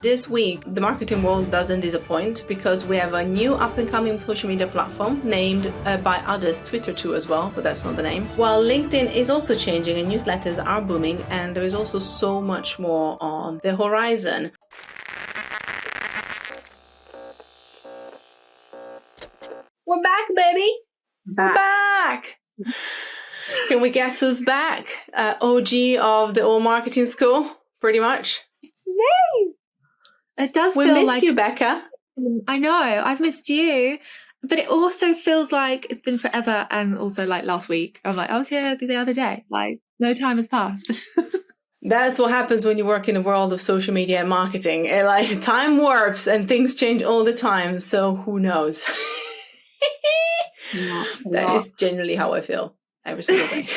This week, the marketing world doesn't disappoint because we have a new up-and-coming social media platform named by others Twitter too as well, but that's not the name. While LinkedIn is also changing and newsletters are booming, and there is also so much more on the horizon. We're back, baby! We're back! Can we guess who's back? OG of the old marketing school, pretty much. It's me! It does feel like... We missed you, BeCCA. I know, I've missed you. But it also feels like it's been forever, and also like last week. I'm like, I was here the other day. Like, no time has passed. That's what happens when you work in the world of social media and marketing. Like, time warps and things change all the time. So who knows? That is genuinely how I feel every single day.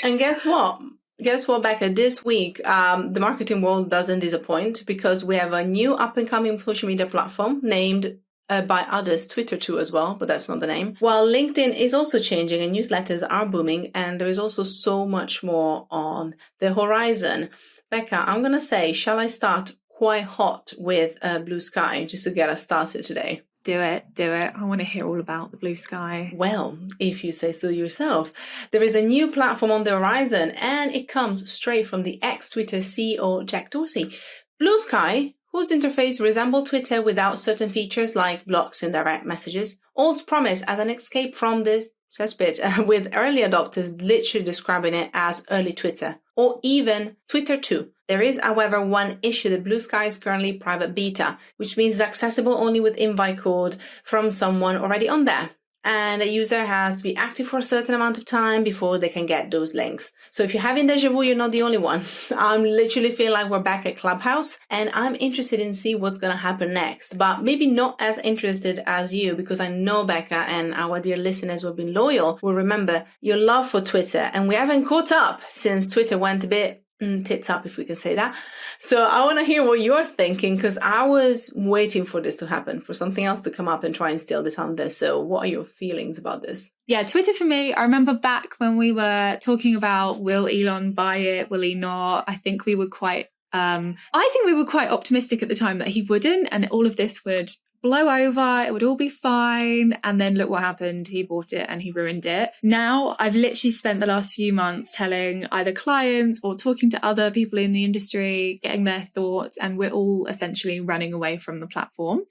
And guess what? BeCCA, this week, the marketing world doesn't disappoint because we have a new up-and-coming social media platform named by others Twitter too as well, but that's not the name. While LinkedIn is also changing and newsletters are booming, and there is also so much more on the horizon. BeCCA, I'm going to say, shall I start quite hot with BlueSky just to get us started today? Do it. I want to hear all about the BlueSky. Well, if you say so yourself. There is a new platform on the horizon, and it comes straight from the ex-Twitter CEO Jack Dorsey. BlueSky, whose interface resembles Twitter without certain features like blocks and direct messages, holds promise as an escape from the cesspit, with early adopters literally describing it as early Twitter, or even Twitter 2. There is, however, one issue. The BlueSky is currently private beta, which means it's accessible only with invite code from someone already on there. And a user has to be active for a certain amount of time before they can get those links. So if you're having deja vu, you're not the only one. I'm literally feeling like we're back at Clubhouse, and I'm interested in see what's going to happen next, but maybe not as interested as you, because I know BeCCA and our dear listeners who have been loyal will remember your love for Twitter, and we haven't caught up since Twitter went a bit tits up, if we can say that. So I want to hear what you're thinking, because I was waiting for this to happen, for something else to come up and try and steal the thunder. So what are your feelings about this? Yeah, Twitter for me, I remember back when we were talking about, will Elon buy it? Will he not? I think we were quite optimistic at the time that he wouldn't, and all of this would blow over, it would all be fine. And then look what happened. He bought it and he ruined it. Now, I've literally spent the last few months telling either clients or talking to other people in the industry, getting their thoughts, and we're all essentially running away from the platform.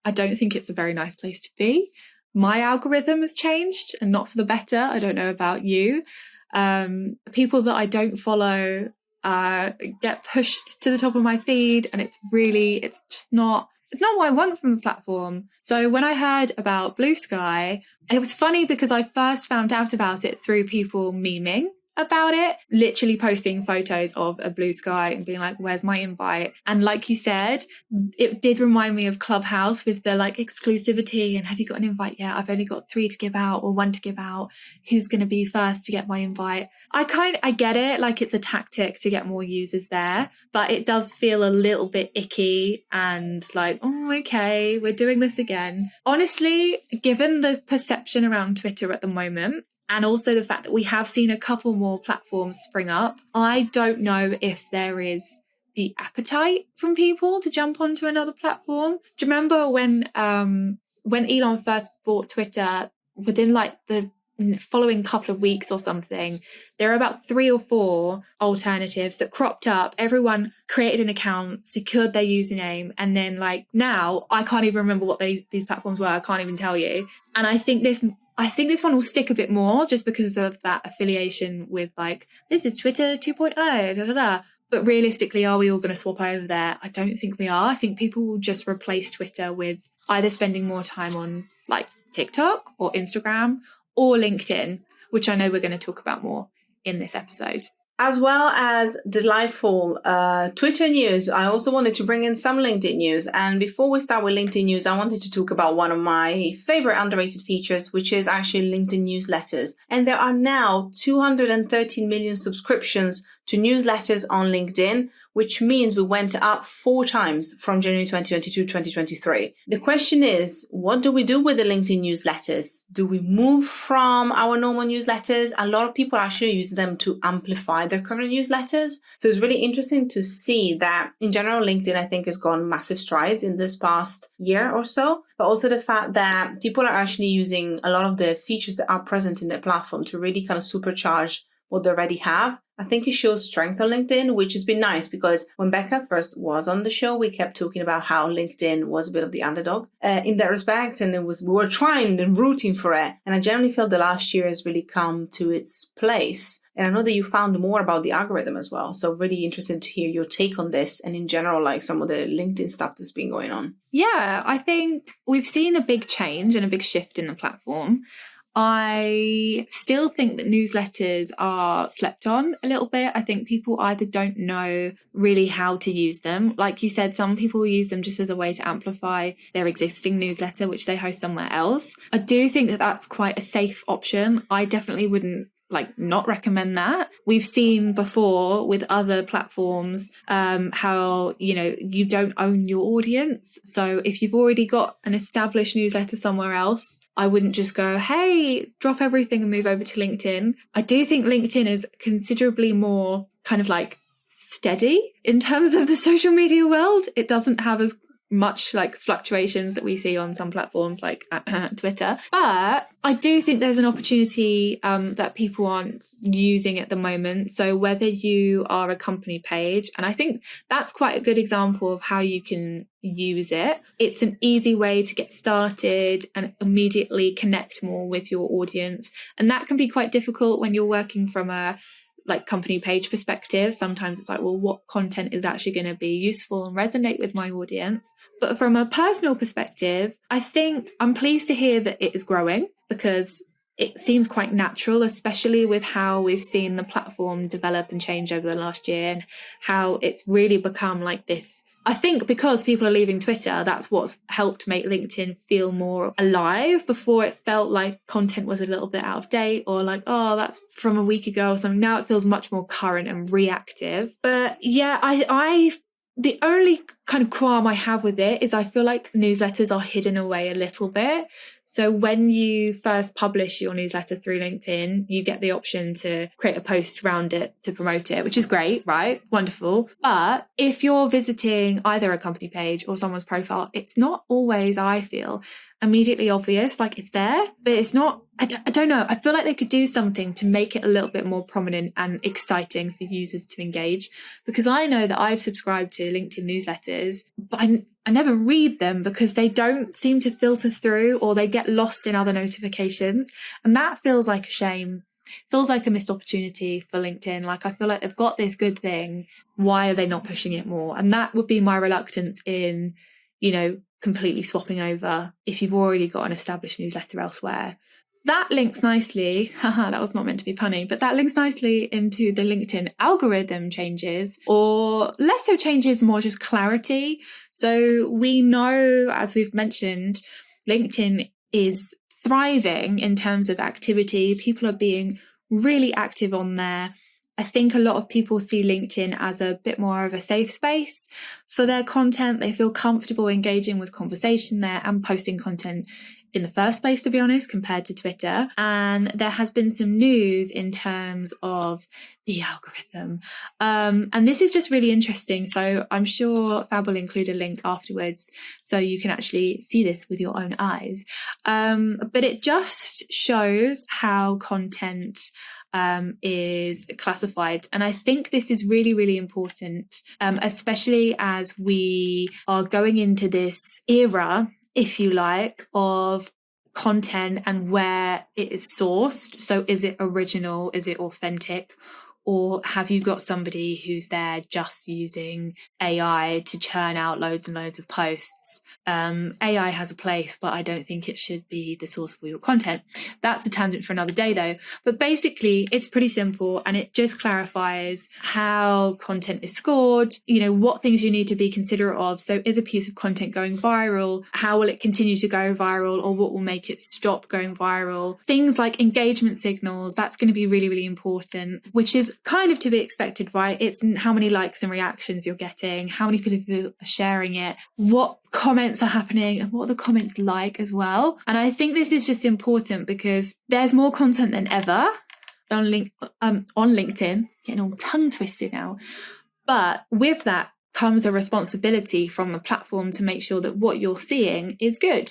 I don't think it's a very nice place to be. My algorithm has changed, and not for the better. I don't know about you. People that I don't follow get pushed to the top of my feed, and it's not what I want from the platform. So when I heard about BlueSky, it was funny because I first found out about it through people memeing about it, literally posting photos of a BlueSky and being like, where's my invite? And like you said, it did remind me of Clubhouse with the like exclusivity and have you got an invite yet? I've only got 3 to give out or 1 to give out. Who's going to be first to get my invite? I get it, like it's a tactic to get more users there, but it does feel a little bit icky and like, oh, okay, we're doing this again. Honestly, given the perception around Twitter at the moment, and also the fact that we have seen a couple more platforms spring up, I don't know if there is the appetite from people to jump onto another platform. Do you remember when Elon first bought Twitter, within like the following couple of weeks or something, there are about 3 or 4 alternatives that cropped up. Everyone created an account, secured their username, and then like now I can't even remember what these platforms were. I can't even tell you. And I think this one will stick a bit more just because of that affiliation with like, this is Twitter 2.0, da da da. But realistically, are we all going to swap over there? I don't think we are. I think people will just replace Twitter with either spending more time on like TikTok or Instagram or LinkedIn, which I know we're going to talk about more in this episode. As well as delightful Twitter news, I also wanted to bring in some LinkedIn news. And before we start with LinkedIn news, I wanted to talk about one of my favorite underrated features, which is actually LinkedIn newsletters. And there are now 213 million subscriptions to newsletters on LinkedIn, which means we went up 4 times from January 2022 to 2023. The question is, what do we do with the LinkedIn newsletters? Do we move from our normal newsletters? A lot of people actually use them to amplify their current newsletters. So it's really interesting to see that in general, LinkedIn, I think, has gone massive strides in this past year or so, but also the fact that people are actually using a lot of the features that are present in their platform to really kind of supercharge what they already have. I think it shows strength on LinkedIn, which has been nice because when BeCCA first was on the show, we kept talking about how LinkedIn was a bit of the underdog in that respect. And we were trying and rooting for it. And I generally feel the last year has really come to its place. And I know that you found more about the algorithm as well. So really interested to hear your take on this and in general, like some of the LinkedIn stuff that's been going on. Yeah, I think we've seen a big change and a big shift in the platform. I still think that newsletters are slept on a little bit. I think people either don't know really how to use them. Like you said, some people use them just as a way to amplify their existing newsletter, which they host somewhere else. I do think that that's quite a safe option. I definitely wouldn't not recommend that. We've seen before with other platforms how, you don't own your audience. So if you've already got an established newsletter somewhere else, I wouldn't just go, hey, drop everything and move over to LinkedIn. I do think LinkedIn is considerably more kind of steady in terms of the social media world. It doesn't have as much fluctuations that we see on some platforms like Twitter. But I do think there's an opportunity that people aren't using at the moment. So whether you are a company page, and I think that's quite a good example of how you can use it. It's an easy way to get started and immediately connect more with your audience. And that can be quite difficult when you're working from a company page perspective. Sometimes it's what content is actually going to be useful and resonate with my audience. But from a personal perspective, I think I'm pleased to hear that it is growing because it seems quite natural, especially with how we've seen the platform develop and change over the last year and how it's really become this. I think because people are leaving Twitter, that's what's helped make LinkedIn feel more alive. Before it felt like content was a little bit out of date or that's from a week ago or something. Now it feels much more current and reactive. But yeah, the only kind of qualm I have with it is I feel like newsletters are hidden away a little bit. So when you first publish your newsletter through LinkedIn, you get the option to create a post around it to promote it, which is great, right? Wonderful. But if you're visiting either a company page or someone's profile, it's not always, I feel, immediately obvious. It's there, but it's not. I don't know. I feel like they could do something to make it a little bit more prominent and exciting for users to engage, because I know that I've subscribed to LinkedIn newsletters, but I never read them because they don't seem to filter through or they get lost in other notifications. And that feels like a shame. Feels like a missed opportunity for LinkedIn. I feel like they've got this good thing. Why are they not pushing it more? And that would be my reluctance in, completely swapping over if you've already got an established newsletter elsewhere. That links nicely, that was not meant to be punny, but that links nicely into the LinkedIn algorithm changes, or less so changes, more just clarity. So we know, as we've mentioned, LinkedIn is thriving in terms of activity. People are being really active on there. I think a lot of people see LinkedIn as a bit more of a safe space for their content. They feel comfortable engaging with conversation there and posting content in the first place, to be honest, compared to Twitter. And there has been some news in terms of the algorithm. And this is just really interesting. So I'm sure Fab will include a link afterwards so you can actually see this with your own eyes. But it just shows how content is classified. And I think this is really, really important, especially as we are going into this era, if you like, of content and where it is sourced. So is it original? Is it authentic? Or have you got somebody who's there just using AI to churn out loads and loads of posts? AI has a place, but I don't think it should be the source of all your content. That's a tangent for another day, though. But basically, it's pretty simple, and it just clarifies how content is scored, what things you need to be considerate of. So is a piece of content going viral? How will it continue to go viral, or what will make it stop going viral? Things like engagement signals, that's going to be really, really important, which is is kind of to be expected, right? It's how many likes and reactions you're getting, how many people are sharing it, what comments are happening, and what are the comments like as well. And I think this is just important because there's more content than ever on LinkedIn, getting all tongue twisted now. But with that comes a responsibility from the platform to make sure that what you're seeing is good.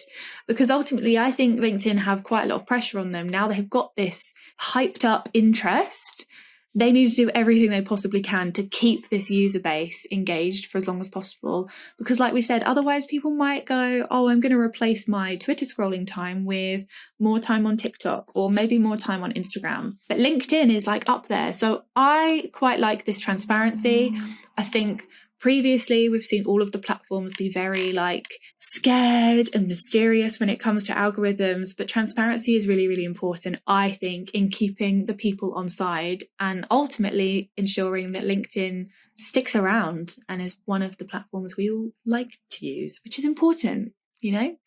Because ultimately, I think LinkedIn have quite a lot of pressure on them. Now they've got this hyped up interest. They need to do everything they possibly can to keep this user base engaged for as long as possible. Because like we said, otherwise people might go, oh, I'm going to replace my Twitter scrolling time with more time on TikTok or maybe more time on Instagram. But LinkedIn is like up there. So I quite like this transparency. I think previously, we've seen all of the platforms be very like scared and mysterious when it comes to algorithms, but transparency is really, really important, I think, in keeping the people on side and ultimately ensuring that LinkedIn sticks around and is one of the platforms we all like to use, which is important,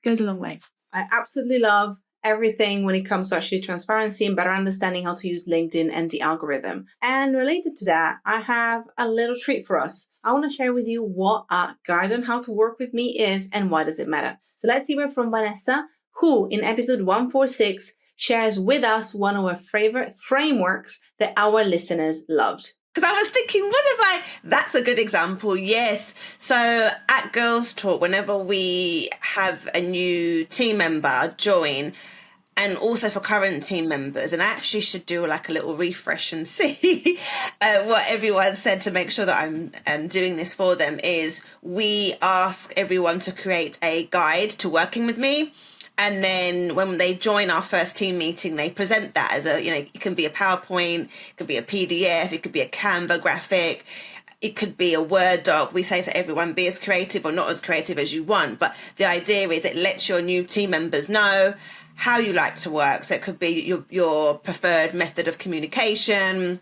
goes a long way. I absolutely love everything when it comes to actually transparency and better understanding how to use LinkedIn and the algorithm. And related to that, I have a little treat for us. I want to share with you what a guide on how to work with me is and why does it matter. So let's hear it from Vanessa, who in episode 146 shares with us one of our favorite frameworks that our listeners loved. Because I was thinking, that's a good example, yes. So at Girls Talk, whenever we have a new team member join, and also for current team members, and I actually should do like a little refresh and see what everyone said to make sure that I'm doing this for them, is we ask everyone to create a guide to working with me. And then when they join our first team meeting, they present that as it can be a PowerPoint, it could be a PDF, it could be a Canva graphic, it could be a Word doc. We say to everyone, be as creative or not as creative as you want. But the idea is it lets your new team members know how you like to work. So it could be your preferred method of communication,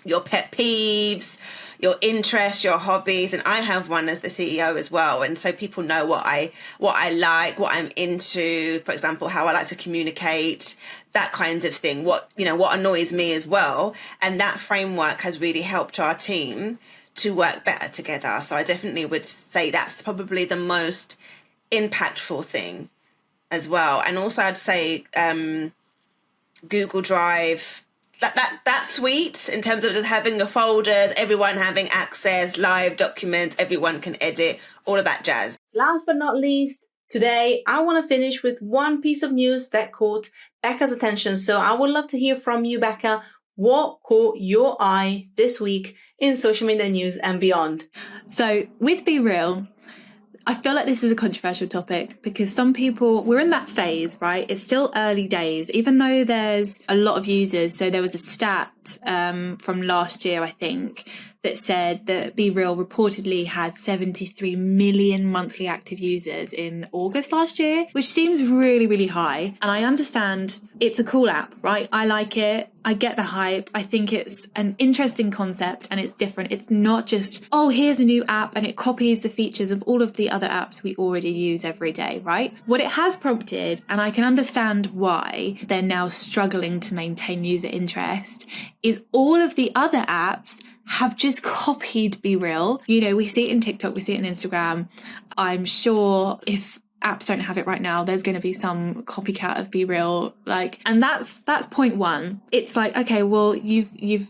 your pet peeves, your interests, your hobbies. And I have one as the CEO as well. And so people know what I like, what I'm into, for example, how I like to communicate, that kind of thing, what annoys me as well. And that framework has really helped our team to work better together. So I definitely would say that's probably the most impactful thing as well. And also I'd say Google Drive, that's sweet in terms of just having the folders, everyone having access, live documents, everyone can edit, all of that jazz. Last but not least, today I want to finish with one piece of news that caught BeCCA's attention. So I would love to hear from you, BeCCA. What caught your eye this week in social media news and beyond? So with BeReal, I feel like this is a controversial topic because some people, we're in that phase, right? It's still early days, even though there's a lot of users. So there was a stat from last year, I think, that said that BeReal reportedly had 73 million monthly active users in August last year, which seems really, really high. And I understand it's a cool app, right? I like it. I get the hype. I think it's an interesting concept and it's different. It's not just, oh, here's a new app and it copies the features of all of the other apps we already use every day, right? What it has prompted, and I can understand why they're now struggling to maintain user interest, is all of the other apps have just copied BeReal. We see it in TikTok, we see it in Instagram. I'm sure if apps don't have it right now, there's going to be some copycat of BeReal. And that's point one. It's like, okay, well, you've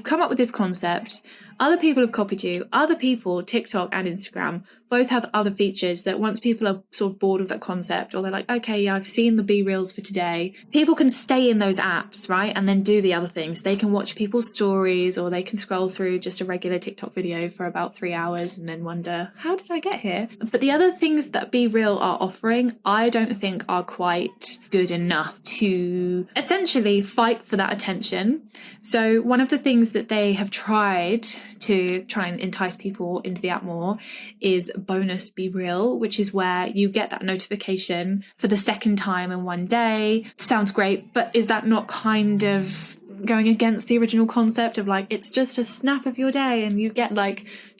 come up with this concept. Other people have copied you. Other people, TikTok and Instagram, both have other features that once people are sort of bored of that concept, or they're like, okay, yeah, I've seen the BeReals for today, people can stay in those apps, right? And then do the other things. They can watch people's stories, or they can scroll through just a regular TikTok video for about 3 hours and then wonder, how did I get here? But the other things that BeReal are offering, I don't think are quite good enough to essentially fight for that attention. So one of the things that they have tried to try and entice people into the app more is bonus BeReal, which is where you get that notification for the second time in one day. Sounds great, but is that not kind of going against the original concept of it's just a snap of your day and you get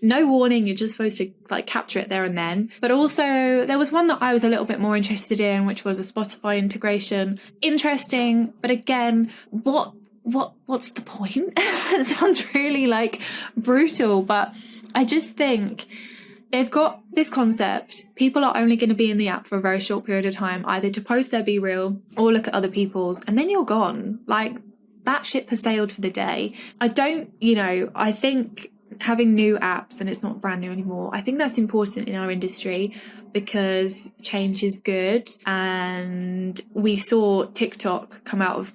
no warning, you're just supposed to capture it there and then? But also there was one that I was a little bit more interested in, which was a Spotify integration. Interesting, but again, what what's the point? It sounds really like brutal, but I just think they've got this concept. People are only going to be in the app for a very short period of time, either to post their BeReal or look at other people's, and then you're gone. Like, that ship has sailed for the day. I think having new apps, and it's not brand new anymore, I think that's important in our industry because change is good. And we saw TikTok come out of,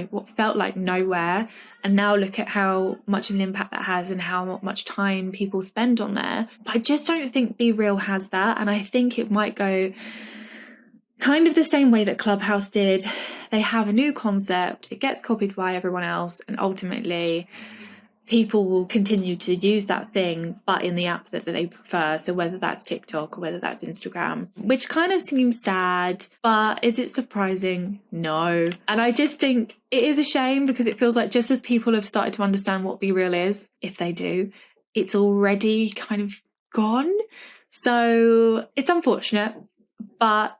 what felt like nowhere, and now look at how much of an impact that has and how much time people spend on there. But I just don't think BeReal has that, and I think it might go kind of the same way that Clubhouse did. They have a new concept, it gets copied by everyone else, and ultimately people will continue to use that thing, but in the app that they prefer. So whether that's TikTok or whether that's Instagram, which kind of seems sad, but is it surprising? No. And I just think it is a shame because it feels like just as people have started to understand what BeReal is, if they do, it's already kind of gone. So it's unfortunate, but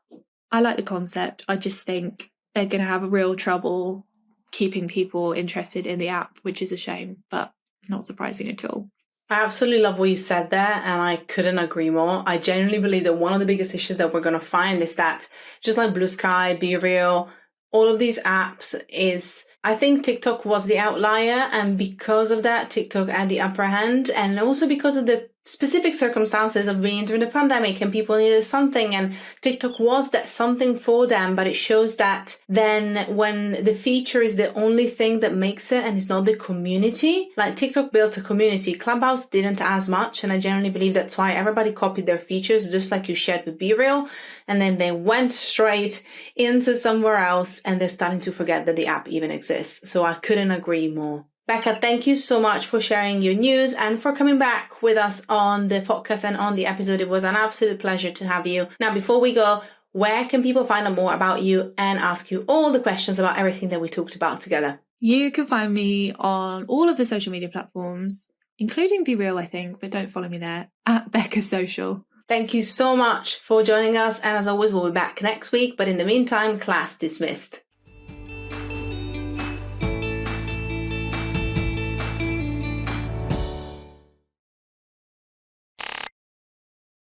I like the concept. I just think they're going to have a real trouble keeping people interested in the app, which is a shame, but not surprising at all. I absolutely love what you said there, and I couldn't agree more. I genuinely believe that one of the biggest issues that we're going to find is that just like BlueSky, BeReal, all of these apps I think TikTok was the outlier, and because of that, TikTok had the upper hand, and also because of the specific circumstances of being during the pandemic and people needed something, and TikTok was that something for them. But it shows that then when the feature is the only thing that makes it and it's not the community, like TikTok built a community, Clubhouse didn't as much, and I generally believe that's why everybody copied their features, just like you shared with BeReal, and then they went straight into somewhere else, and they're starting to forget that the app even exists. So I couldn't agree more. BeCCA, thank you so much for sharing your news and for coming back with us on the podcast and on the episode. It was an absolute pleasure to have you. Now, before we go, where can people find out more about you and ask you all the questions about everything that we talked about together? You can find me on all of the social media platforms, including BeReal, I think, but don't follow me there, at BeCCA Social. Thank you so much for joining us. And as always, we'll be back next week. But in the meantime, class dismissed.